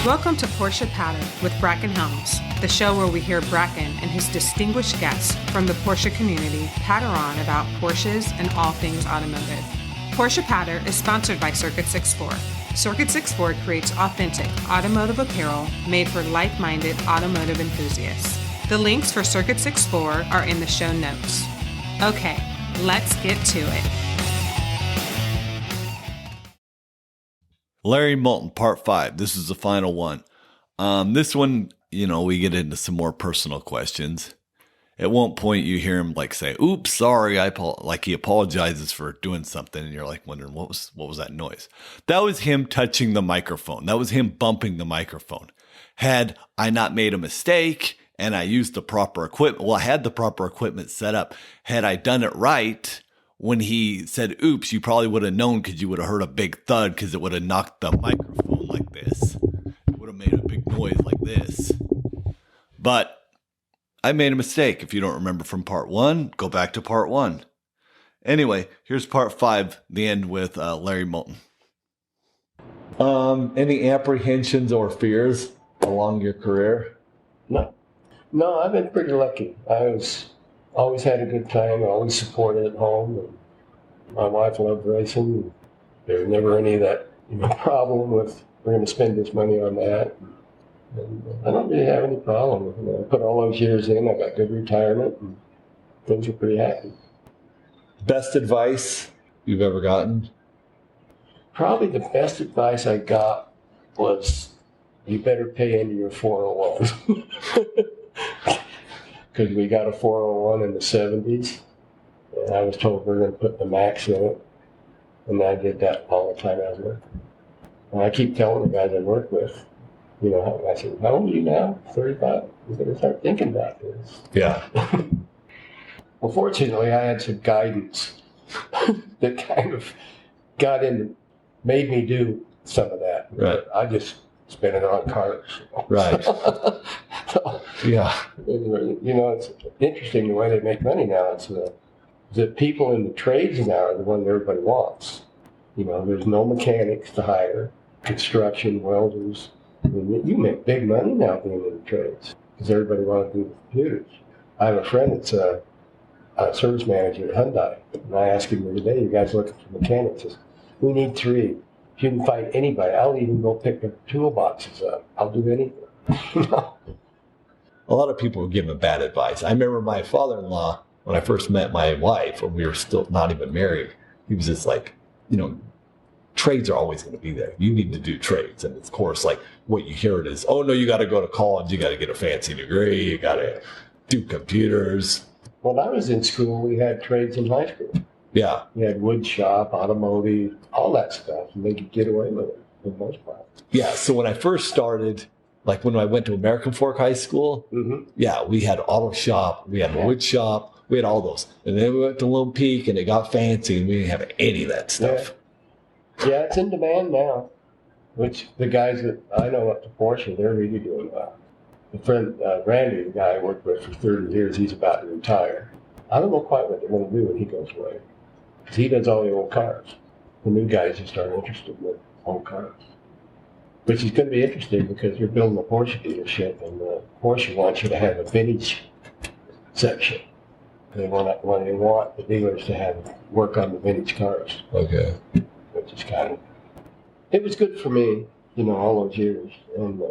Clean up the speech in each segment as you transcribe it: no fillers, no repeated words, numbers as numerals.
Welcome to Porsche Patter with Bracken Helms, the show where we hear Bracken and his distinguished guests from the Porsche community patter on about Porsches and all things automotive. Porsche Patter is sponsored by Circuit 64. Circuit 64 creates authentic automotive apparel made for like-minded automotive enthusiasts. The links for Circuit 64 are in the show notes. Okay, let's get to it. Larry Moulton, part 5. This is the final one. This one, we get into some more personal questions. At one point, you hear him say, "Oops, sorry," he apologizes for doing something, and you're wondering what was that noise? That was him touching the microphone. That was him bumping the microphone. Had I not made a mistake and I used the proper equipment, I had the proper equipment set up. Had I done it right, when he said, "Oops," you probably would have known because you would have heard a big thud because it would have knocked the microphone like this. It would have made a big noise like this. But I made a mistake. If you don't remember from part 1, go back to part 1. Anyway, here's part 5, the end with Larry Moulton. Any apprehensions or fears along your career? No, I've been pretty lucky. Always had a good time, always supported at home. And my wife loved racing. There was never any of that problem with we're going to spend this money on that. And I don't really have any problem. I put all those years in. I got good retirement, and things are pretty happy. Best advice you've ever gotten? Probably the best advice I got was you better pay into your 401. Because we got a 401 in the 70s, and I was told we're going to put the max in it, and I did that all the time I was working. And I keep telling the guys I work with, I said, "How old are you now? 35? You're going to start thinking about this." Yeah. Well, fortunately, I had some guidance that kind of made me do some of that. Right. I just spent it on cars. Right. So, yeah. It's interesting the way they make money now. It's the people in the trades now are the one that everybody wants. There's no mechanics to hire, construction, welders. You make big money now being in the trades because everybody wants to do the computers. I have a friend that's a service manager at Hyundai, and I asked him the other day, "You guys looking for mechanics?" He says, "We need 3. If you can find anybody, I'll even go pick the toolboxes up. I'll do anything." A lot of people were giving bad advice. I remember my father-in-law, when I first met my wife, when we were still not even married, he was just trades are always going to be there. You need to do trades. And of course, what you hear it is, "Oh no, you got to go to college. You got to get a fancy degree. You got to do computers." When I was in school, we had trades in high school. Yeah. We had wood shop, automotive, all that stuff, and they could get away with it for the most part. Yeah. So when I first started, when I went to American Fork High School, yeah, we had auto shop, we had wood shop, we had all those. And then we went to Lone Peak and it got fancy and we didn't have any of that stuff. Yeah, it's in demand now, which the guys that I know up to Porsche, they're really doing well. My friend Randy, the guy I worked with for 30 years, he's about to retire. I don't know quite what they're going to do when he goes away, because he does all the old cars. The new guys just aren't interested in old cars. Which is going to be interesting because you're building a Porsche dealership, and Porsche wants you to have a vintage section. They want the dealers to have work on the vintage cars. Okay. Which is it was good for me, all those years. And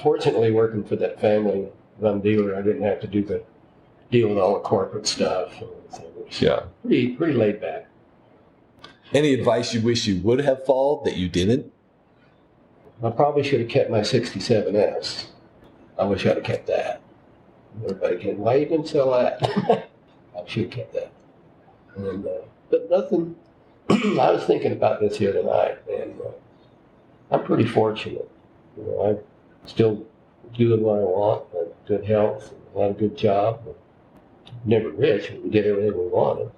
fortunately, working for that family-run dealer, I didn't have to deal with all the corporate stuff. It was pretty laid back. Any advice you wish you would have followed that you didn't? I probably should have kept my 67S. I wish I'd have kept that. Everybody came, "Why you didn't sell that?" I should have kept that. And, but nothing. I was thinking about this here tonight, and I'm pretty fortunate. I'm still doing what I want. I have good health, I have a good job. Never rich, but we did everything we wanted.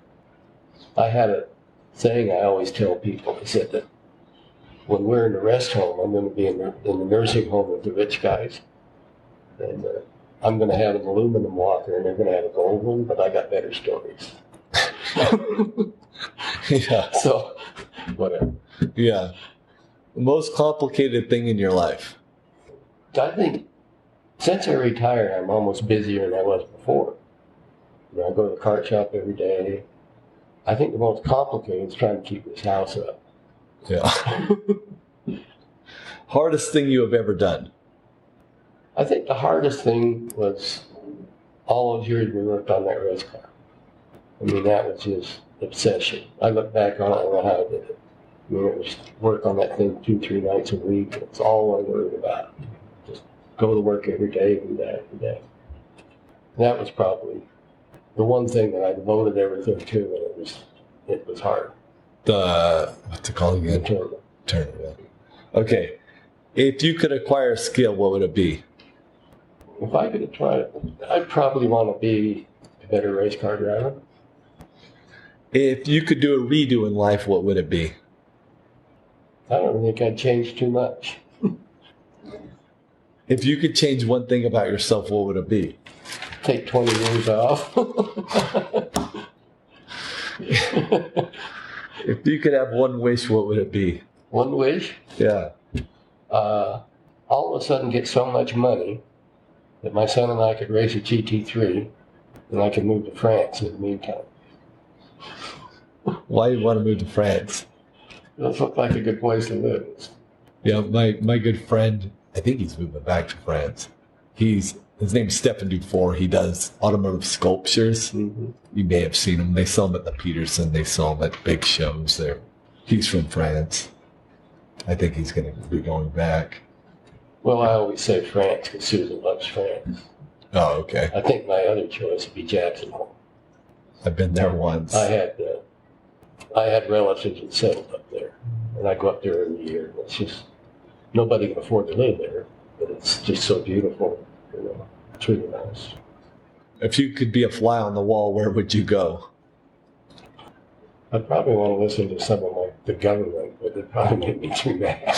I had a saying I always tell people. I said that when we're in the rest home, I'm going to be in the nursing home with the rich guys. And I'm going to have an aluminum walker, and they're going to have a gold one, but I got better stories. Yeah. So, whatever. Yeah. The most complicated thing in your life? I think since I retired, I'm almost busier than I was before. You know, I go to the kart shop every day. I think the most complicated is trying to keep this house up. Yeah. Hardest thing you have ever done? I think the hardest thing was all those years we worked on that race car. I mean, that was just obsession. I look back on it, I don't know how I did it. I mean, it was work on that thing 2-3 nights a week. It's all I worried about. Just go to work every day, do that every day. And that was probably the one thing that I devoted everything to, and it was hard. What's it called again? Tournament. Okay. If you could acquire a skill, what would it be? If I could try it, I'd probably want to be a better race car driver. If you could do a redo in life, what would it be? I don't think I'd change too much. If you could change one thing about yourself, what would it be? Take 20 years off. If you could have one wish, what would it be? One wish? Yeah. All of a sudden get so much money that my son and I could race a GT3 and I could move to France in the meantime. Why do you want to move to France? It does look like a good place to live. Yeah, my good friend, I think he's moving back to France. His name's Stefan Dufour. He does automotive sculptures. Mm-hmm. You may have seen him. They sell them at the Peterson. They sell them at big shows there. He's from France. I think he's going to be going back. Well, I always say France because Susan loves France. Oh, okay. I think my other choice would be Jackson Hole. I've been there once. I had relatives that settled up there, and I go up there every year. It's just nobody can afford to live there, but it's just so beautiful. You know, it's really nice. If you could be a fly on the wall, where would you go? I'd probably want to listen to some of the government, but it'd probably make me too mad.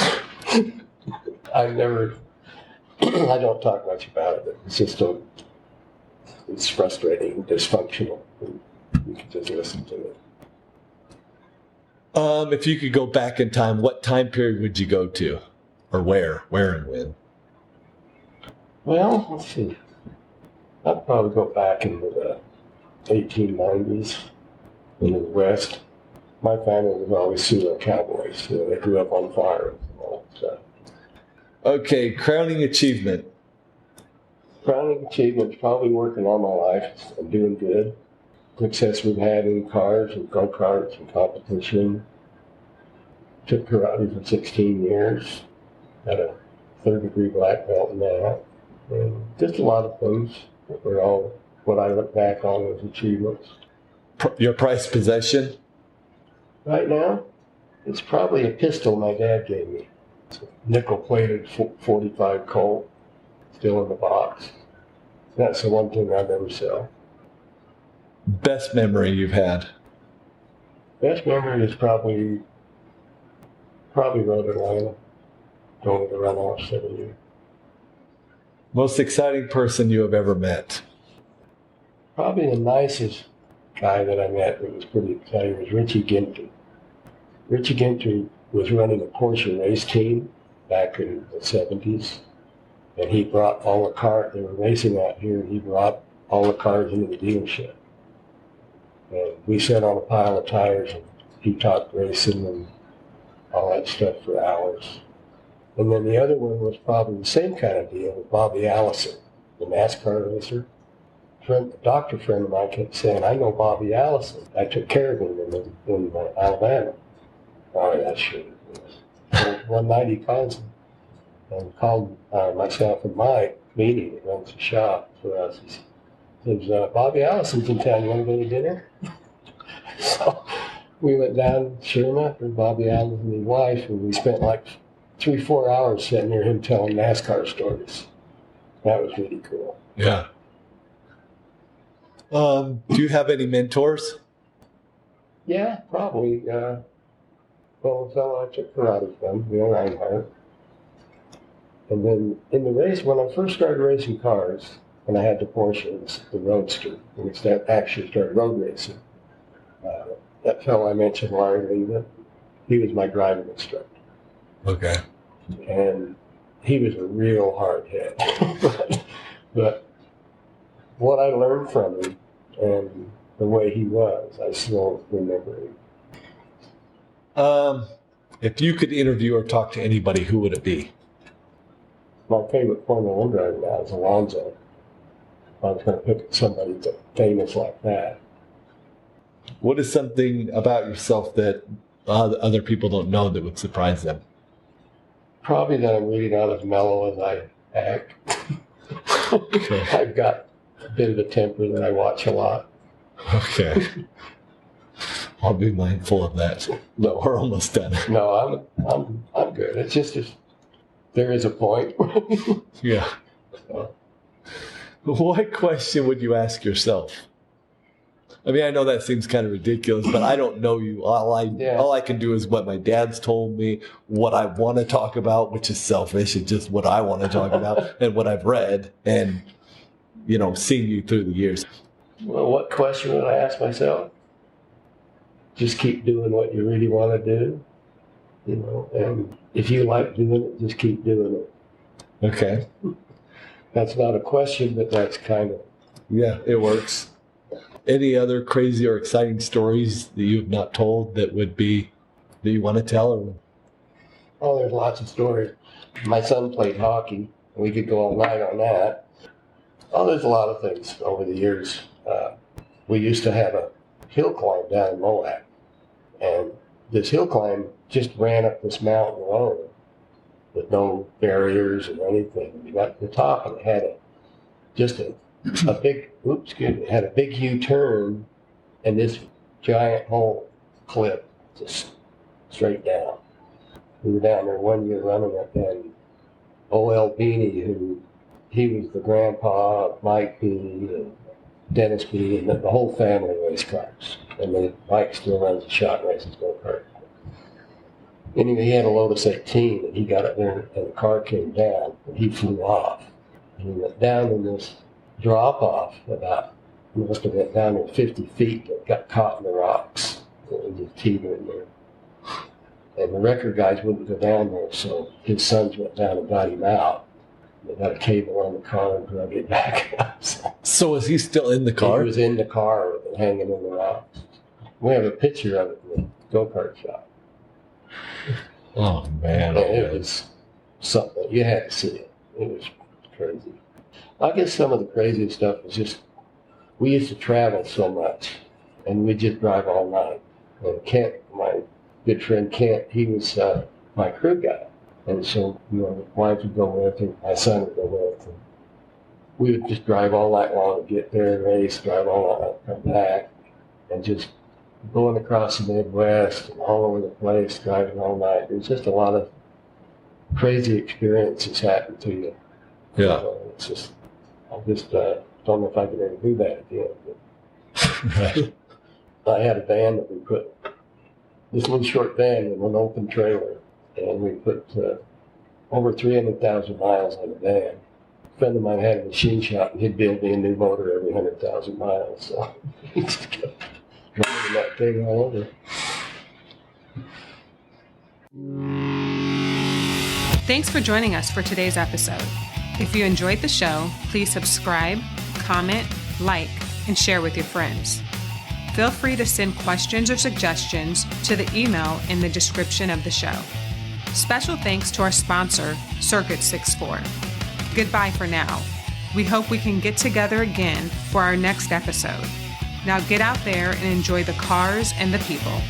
I don't talk much about it. It's just it's frustrating and dysfunctional. You can just listen to it. If you could go back in time, what time period would you go to? Or where and when? Well, let's see. I'd probably go back into the 1890s in the West. My family was always pseudo cowboys. You know, they grew up on fire and all that stuff. Okay, crowning achievement. Crowning achievement is probably working all my life and doing good. Success we've had in cars and go-karts and competition. Took karate for 16 years. Got a 3rd-degree black belt in that. And just a lot of things that were all what I look back on as achievements. Your prized possession? Right now, it's probably a pistol my dad gave me. It's a nickel-plated 45 Colt, still in the box. That's the one thing I'd ever sell. Best memory you've had? Best memory is probably Road Atlanta, going to the runoffs every year. Most exciting person you have ever met? Probably the nicest guy that I met that was pretty exciting was Richie Gintry. Richie Gintry was running a Porsche race team back in the 70s, and he brought all the cars, they were racing out here, and he brought all the cars into the dealership. And we sat on a pile of tires, and he talked racing and all that stuff for hours. And then the other one was probably the same kind of deal with Bobby Allison, the NASCAR racer. A doctor friend of mine kept saying, I know Bobby Allison. I took care of him in Alabama. Oh, that's true. So one night he calls him and called myself and Mike, meeting that runs the shop for us. He says, Bobby Allison's in town. You want to go to dinner? So we went down, sure enough, with Bobby Allison and his wife, and we spent like 3-4 hours sitting near him telling NASCAR stories. That was really cool. Yeah. Do you have any mentors? Yeah, probably. Well, the fellow I took karate from, Bill Reinhardt. And then in the race, when I first started racing cars, when I had the Porsche, it was the Roadster, when I actually started road racing. That fellow I mentioned, Larry Leva, he was my driving instructor. Okay. And he was a real hard head. but what I learned from him and the way he was, I still remember him. If you could interview or talk to anybody, who would it be? My favorite Formula One driver now is Alonso. I was going to pick somebody famous like that. What is something about yourself that other people don't know that would surprise them? Probably that I'm really not as mellow as I act. Okay. I've got a bit of a temper that I watch a lot. Okay. I'll be mindful of that. But we're almost done. No, I'm good. It's just there is a point. Yeah. So, What question would you ask yourself? I mean, I know that seems kind of ridiculous, but I don't know you. All I can do is what my dad's told me, what I want to talk about, which is selfish, and just what I want to talk about, and what I've read, and seen you through the years. well, what question would I ask myself? Just keep doing what you really want to do, and if you like doing it, just keep doing it. Okay. That's not a question, but that's kind of. Yeah, it works. Any other crazy or exciting stories that you have not told that you want to tell? Or? Oh, there's lots of stories. My son played hockey. We could go all night on that. Oh, there's a lot of things over the years. We used to have a hill climb down in Moab. And this hill climb just ran up this mountain alone with no barriers or anything. We got to the top and it had a big, it had a big U-turn and this giant whole cliff just straight down. We were down there one year running it, and O.L. Beanie, he was the grandpa of Mike Beanie and Dennis Beanie, and the whole family race cars. And then Mike still runs a shot races go-kart. Anyway, he had a Lotus 18, and he got up there, and the car came down, and he flew off. And he went down in this drop-off he must have went down there 50 feet, but got caught in the rocks. It was just teetering there. And the record guys wouldn't go down there, so his sons went down and got him out. They got a cable on the car and drug it back up. So is he still in the car? He was in the car with it hanging in the rocks. We have a picture of it in the go-kart shop. Oh, man. And it was something. You had to see it. It was crazy. I guess some of the craziest stuff was just, we used to travel so much, and we'd just drive all night. And Kent, my good friend Kent, he was my crew guy. And so, my wife would go with him, my son would go with him. We would just drive all night long, get there, race, drive all night, come back, and just going across the Midwest and all over the place, driving all night. There's just a lot of crazy experiences happen to you. Yeah. It's just, I just don't know if I could ever do that again. Right. I had a van that we put, this little short van in an open trailer, and we put over 300,000 miles on the van. A friend of mine had a machine shop, and he'd build me a new motor every 100,000 miles. So he just kept driving that thing all over. Thanks for joining us for today's episode. If you enjoyed the show, please subscribe, comment, like, and share with your friends. Feel free to send questions or suggestions to the email in the description of the show. Special thanks to our sponsor, Circuit 64. Goodbye for now. We hope we can get together again for our next episode. Now get out there and enjoy the cars and the people.